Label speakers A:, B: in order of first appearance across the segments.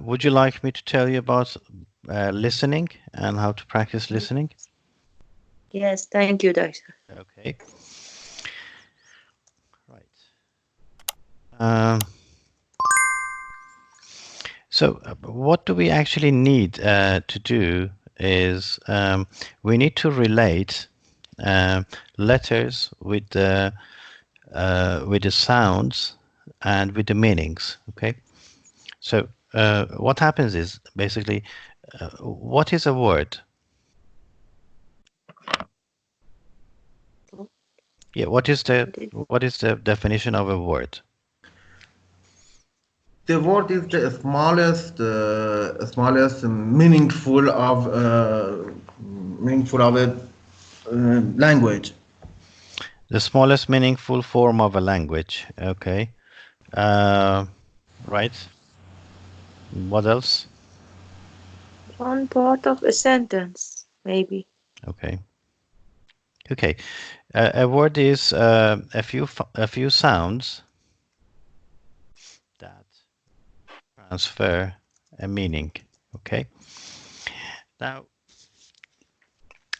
A: would you like me to tell you about listening and how to practice listening?
B: Yes, thank you, Doctor.
A: Okay. Right. So what do we actually need to do is we need to relate letters with the sounds and with the meanings. Okay. So what happens is basically, what is a word? Yeah. What is the definition of a word?
C: The word is the smallest meaningful of a language.
A: The smallest meaningful form of a language. Okay. Right. What else?
B: One part of a sentence, maybe.
A: Okay. Okay. A word is a few sounds that transfer a meaning. Okay. Now,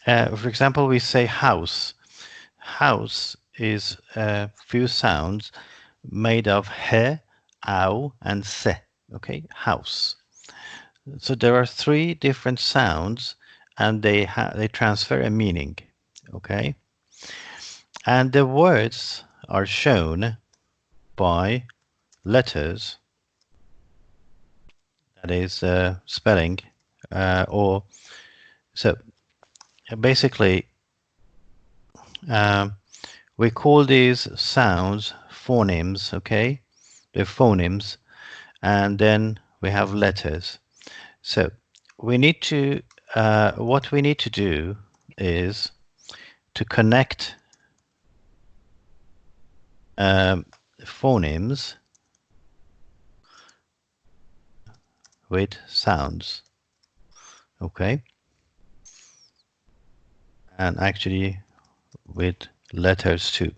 A: for example, we say house. House is a few sounds made of he, ow, and se. Okay, house. So there are three different sounds, and they transfer a meaning. Okay, and the words are shown by letters. That is spelling, or so basically. We call these sounds phonemes, okay? They're phonemes, and then we have letters. So we need to, what we need to do is to connect phonemes with sounds, okay? And actually with letters too.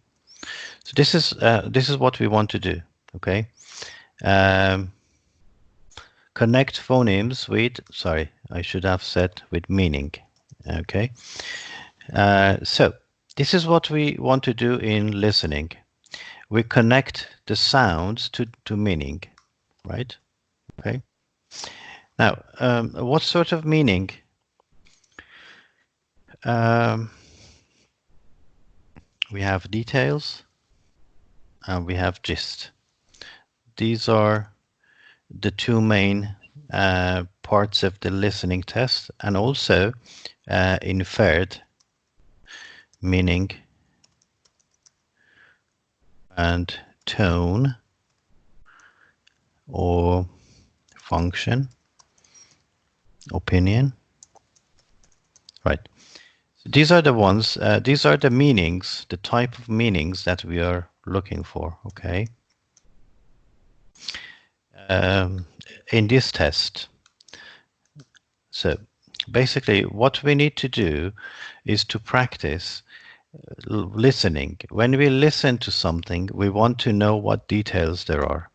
A: So this is what we want to do, okay? Connect phonemes with, sorry, I should have said with meaning, okay? So this is what we want to do in listening. We connect the sounds to meaning, right? Okay. Now, what sort of meaning? We have details and we have gist. These are the two main parts of the listening test, and also inferred meaning and tone or function, opinion. Right. So these are the ones, these are the meanings, the type of meanings that we are looking for, okay? In this test. So basically what we need to do is to practice listening. When we listen to something, we want to know what details there are.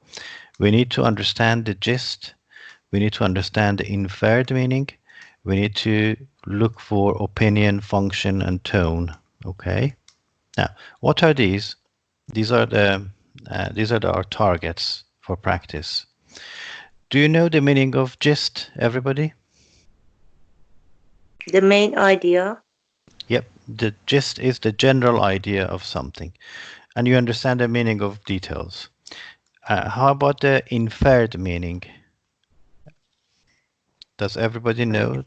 A: We need to understand the gist. We need to understand the inferred meaning. We need to look for opinion, function, and tone. Okay. Now, what are these? These are our targets for practice. Do you know the meaning of gist, everybody?
B: The main idea.
A: Yep. The gist is the general idea of something, and you understand the meaning of details. How about the inferred meaning? Does everybody know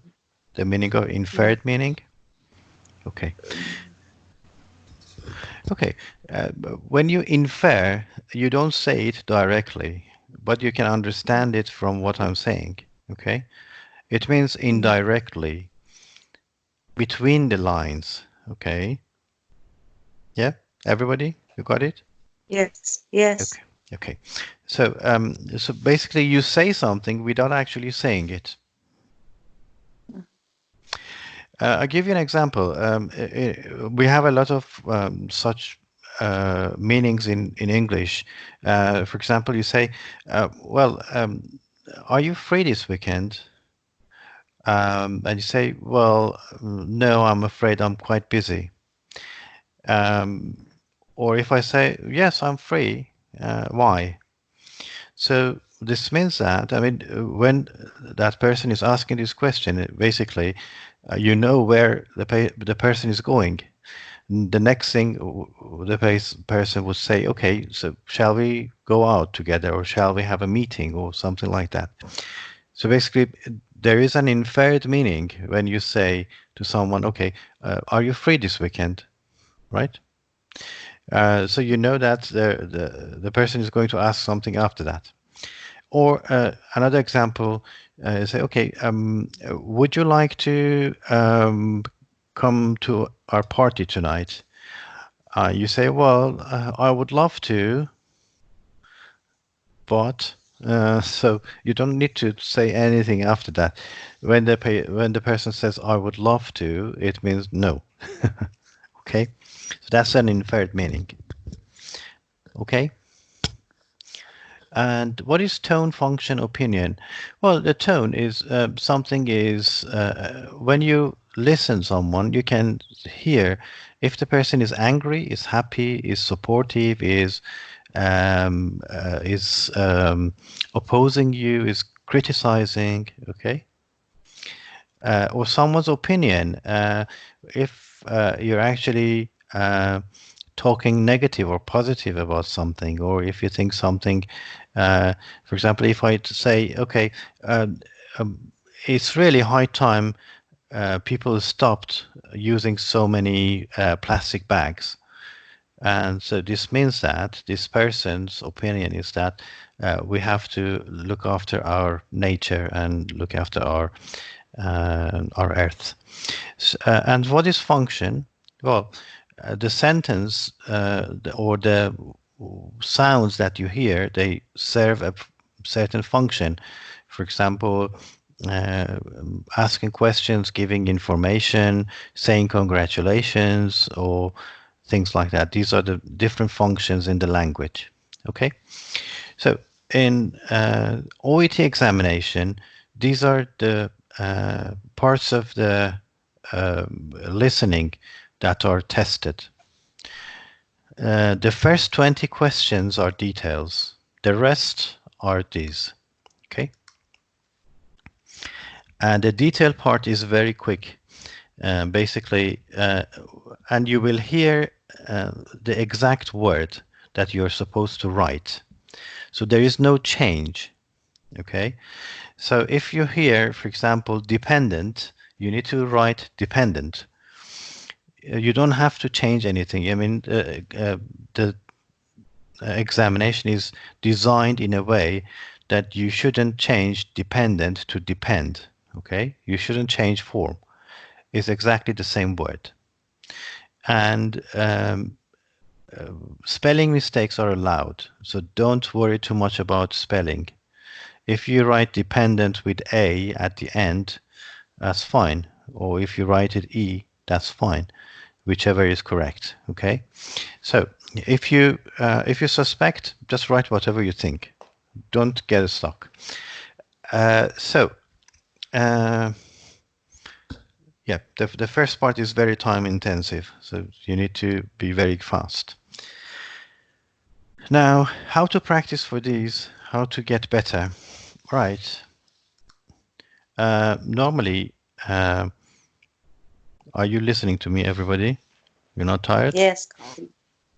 A: the meaning of inferred meaning? Okay. Okay. When you infer, you don't say it directly, but you can understand it from what I'm saying. Okay. It means indirectly, between the lines. Okay. Yeah. Everybody, you got it?
B: Yes, yes.
A: Okay. Okay. So, so basically, you say something without actually saying it. I'll give you an example. We have a lot of such meanings in English. For example, you say, well, are you free this weekend? And you say, well, no, I'm afraid I'm quite busy. Or if I say, yes, I'm free, why? So this means that, I mean, when that person is asking this question, basically, you know where the person is going. The next thing the person would say, okay, so shall we go out together, or shall we have a meeting, or something like that. So basically, there is an inferred meaning when you say to someone, okay, are you free this weekend, right? So you know that the person is going to ask something after that. Or another example, say, okay, would you like to come to our party tonight? You say, well, I would love to, but so you don't need to say anything after that. When the person says, I would love to, it means no. Okay, so that's an inferred meaning. Okay. And what is tone, function, opinion? Well, the tone is something is when you listen someone, you can hear if the person is angry, is happy, is supportive, is opposing you, is criticizing. Okay. Or someone's opinion. If you're actually talking negative or positive about something, or if you think something, for example, if I say, okay, it's really high time people stopped using so many plastic bags. And so this means that this person's opinion is that we have to look after our nature and look after our earth. And what is function? Well, the sentence or the sounds that you hear, they serve a certain function. For example, uh, asking questions, giving information, saying congratulations, or things like that. These are the different functions in the language. Okay, so in OET examination, these are the parts of the listening that are tested. The first 20 questions are details. The rest are these. Okay, and the detail part is very quick. Basically, and you will hear the exact word that you're supposed to write. So there is no change. Okay, so if you hear, for example, dependent, you need to write dependent. You don't have to change anything. I mean, the examination is designed in a way that you shouldn't change dependent to depend. Okay, you shouldn't change form. It's exactly the same word. And spelling mistakes are allowed, so don't worry too much about spelling. If you write dependent with A at the end, that's fine. Or if you write it E, that's fine. Whichever is correct. Okay. So if you suspect, just write whatever you think. Don't get stuck. Yeah, the first part is very time intensive, so you need to be very fast. Now, how to practice for these? How to get better? Right. Normally, are you listening to me, everybody? You're not tired?
B: Yes.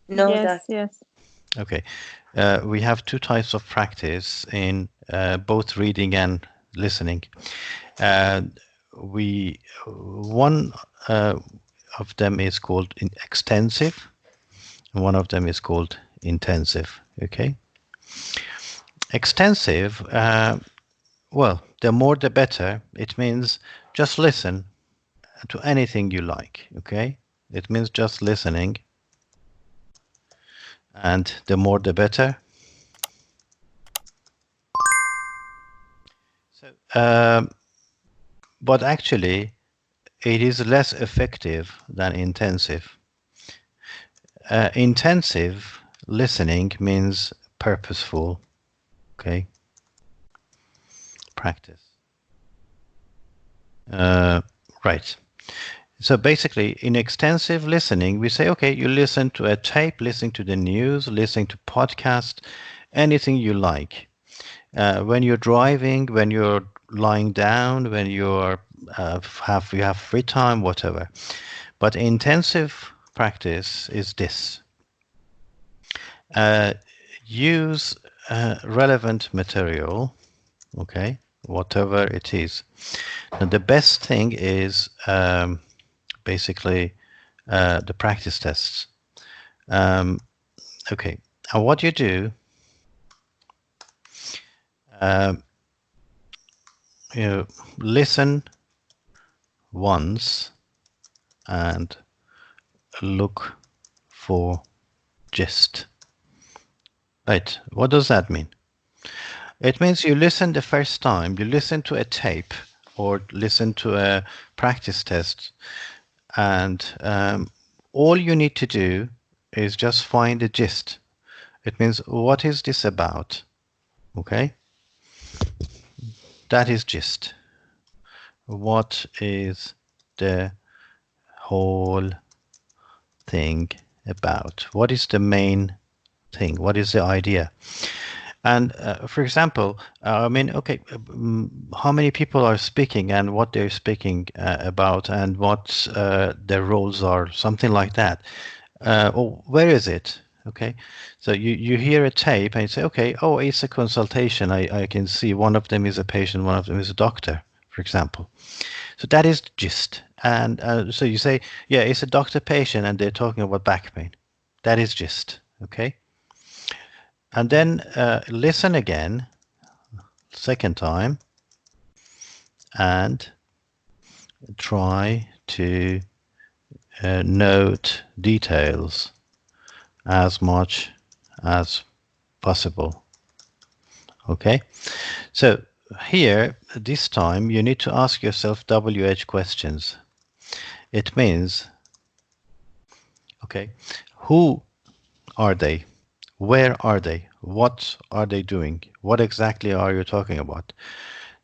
B: No,
D: Yes,
B: that.
D: yes.
A: Okay. We have two types of practice in both reading and listening. One of them is called extensive, and one of them is called intensive. Okay. Extensive, well, the more the better. It means just listen to anything you like. Okay. It means just listening, and the more the better. So, but actually, it is less effective than intensive. Intensive listening means purposeful. Okay. practice. Right. So basically, in extensive listening, we say, okay, you listen to a tape, listen to the news, listen to podcast, anything you like. When you're driving, when you're lying down, when you have free time, whatever. But intensive practice is this. Use relevant material, okay, whatever it is. And the best thing is basically the practice tests. Okay, and what you do, you listen once and look for gist. Right, what does that mean? It means you listen the first time, you listen to a tape or listen to a practice test, and all you need to do is just find the gist. It means, what is this about? Okay? That is gist. What is the whole thing about? What is the main thing? What is the idea? And for example, I mean, okay, how many people are speaking and what they're speaking about and what their roles are, something like that. Or where is it? Okay, so you hear a tape and you say, okay, oh, it's a consultation. I can see one of them is a patient, one of them is a doctor, for example. So that is the gist. And so you say, yeah, it's a doctor patient and they're talking about back pain. That is gist. Okay. And then listen again, second time, and try to note details as much as possible. Okay, so here, this time, you need to ask yourself WH questions. It means, okay, who are they? Where are they? What are they doing? What exactly are you talking about?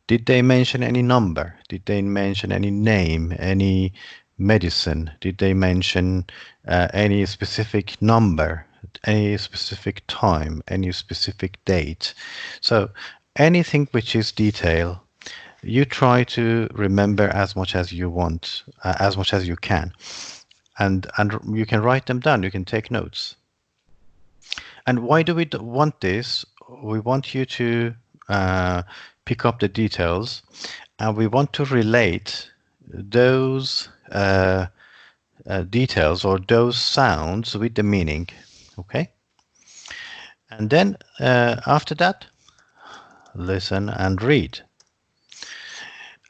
A: Did they mention any number? Did they mention any name, any medicine? Did they mention any specific number, any specific time, any specific date? So anything which is detail, you try to remember as much as you want, as much as you can. And you can write them down, you can take notes. And why do we want this? We want you to pick up the details, and we want to relate those details or those sounds with the meaning. Okay? And then after that, listen and read.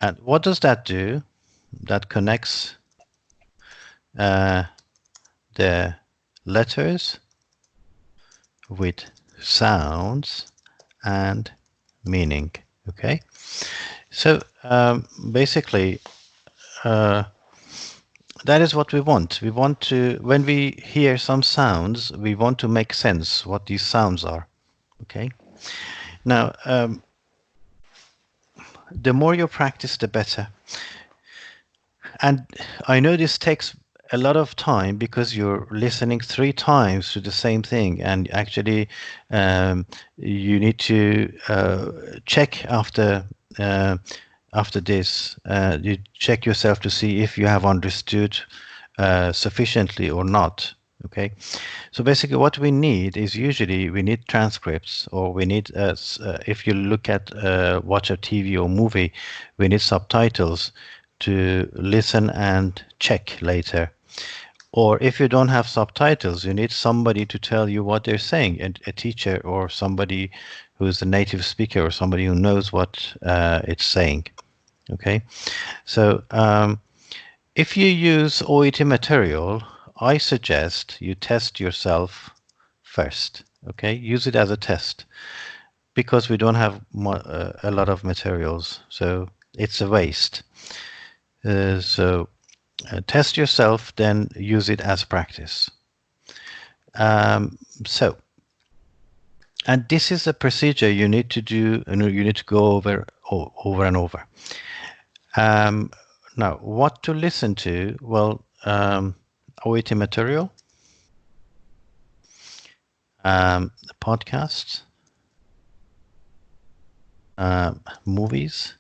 A: And what does that do? That connects the letters with sounds and meaning. Okay, so basically that is what we want. We want to, when we hear some sounds, we want to make sense what these sounds are. Okay, now the more you practice, the better. And I know this takes a lot of time because you're listening 3 times to the same thing, and actually you need to check after this. You check yourself to see if you have understood sufficiently or not. Okay, so basically what we need is, usually we need transcripts, or we need if you look at watch a TV or movie, we need subtitles to listen and check later. Or if you don't have subtitles, you need somebody to tell you what they're saying, a teacher or somebody who's a native speaker or somebody who knows what it's saying. Okay, so if you use OET material, I suggest you test yourself first. Okay, use it as a test, because we don't have a lot of materials, so it's a waste. So test yourself, then use it as practice. And this is a procedure you need to do, and you need to go over over and over. Now, what to listen to? Well, OET material, podcasts, movies,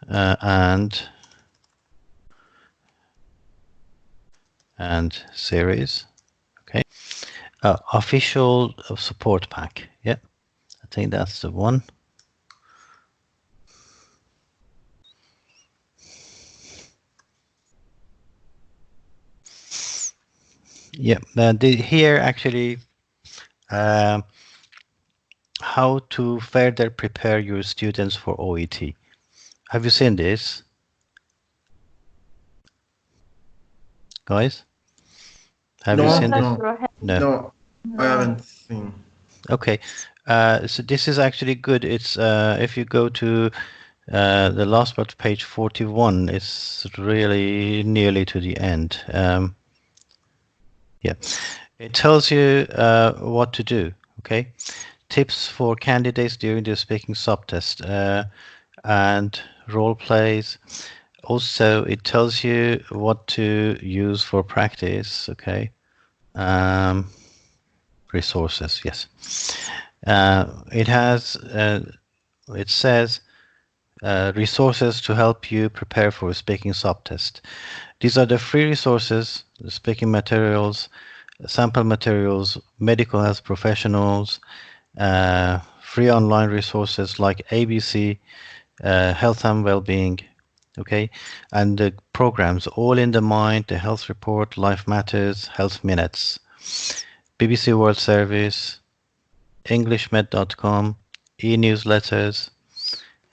A: and series. Okay. Official support pack. Yeah, I think that's the one. Yeah, here actually how to further prepare your students for OET. Have you seen this, guys? Have you seen this?
C: No, I haven't seen.
A: Okay, so this is actually good. It's if you go to the last part, page 41, it's really nearly to the end. Yeah, it tells you what to do. Okay, tips for candidates during the speaking subtest and role plays. Also, it tells you what to use for practice. Okay, resources. Yes, it has. It says resources to help you prepare for a speaking subtest. These are the free resources: the speaking materials, sample materials, medical health professionals, free online resources like ABC, health and well-being, okay, and the programs All in the Mind, the Health Report, Life Matters, Health Minutes, BBC World Service, EnglishMed.com, e-newsletters,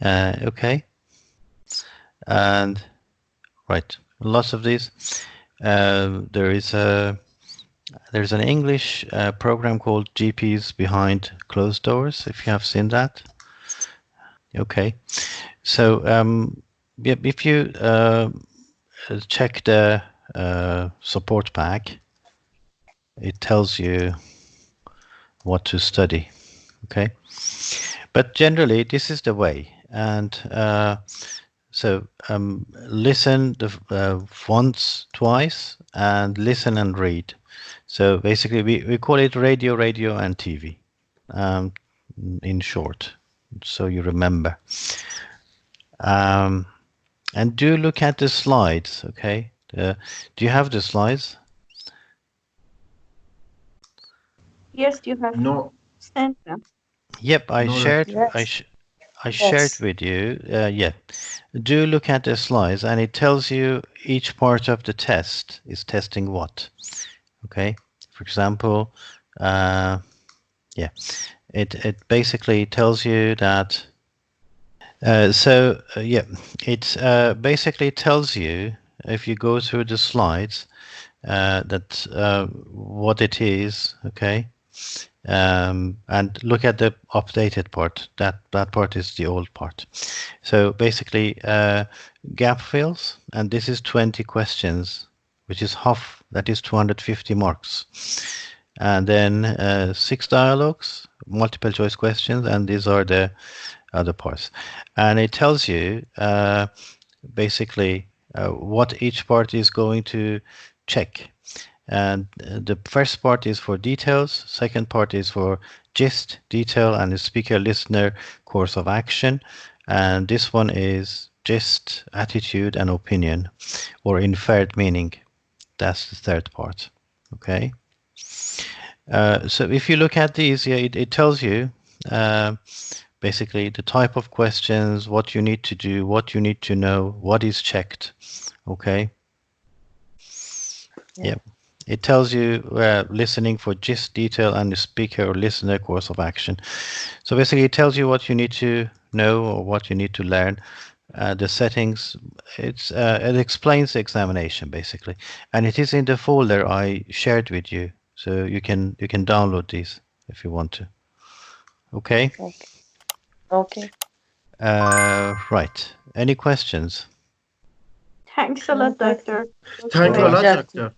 A: okay, and right, lots of these. There's an English program called GPs Behind Closed Doors, if you have seen that. Okay, so if you check the support pack, it tells you what to study. Okay, but generally this is the way, and so listen once, twice, and listen and read. So basically, we call it radio, and TV, in short, so you remember. And do look at the slides, okay? Do you have the slides?
B: Yes, you have
C: No,
B: sent them.
A: Yep, I
C: no.
A: shared.
B: Yes.
A: I shared
B: Yes.
A: with you. Yeah, do look at the slides, and it tells you each part of the test is testing what. Okay, for example, yeah, it basically tells you that. Yeah, it basically tells you if you go through the slides that what it is. Okay. And look at the updated part. That part is the old part. So basically, gap fills, and this is 20 questions, which is half. That is 250 marks. And then 6 dialogues, multiple choice questions, and these are the other parts. And it tells you basically what each part is going to check. And the first part is for details, second part is for gist, detail, and the speaker listener course of action. And this one is gist, attitude, and opinion, or inferred meaning. That's the third part. Okay. So if you look at these, yeah, it tells you basically the type of questions, what you need to do, what you need to know, what is checked. Okay.
B: Yeah.
A: Yep. It tells you listening for gist, detail, and the speaker or listener course of action. So basically, it tells you what you need to know or what you need to learn. The settings, it explains the examination basically, and it is in the folder I shared with you. So you can download these if you want to. Okay.
B: Okay. Okay.
A: Right. Any questions?
B: Thanks a lot, doctor. That's
C: Thank you a
B: great.
C: lot,
D: Just
C: doctor.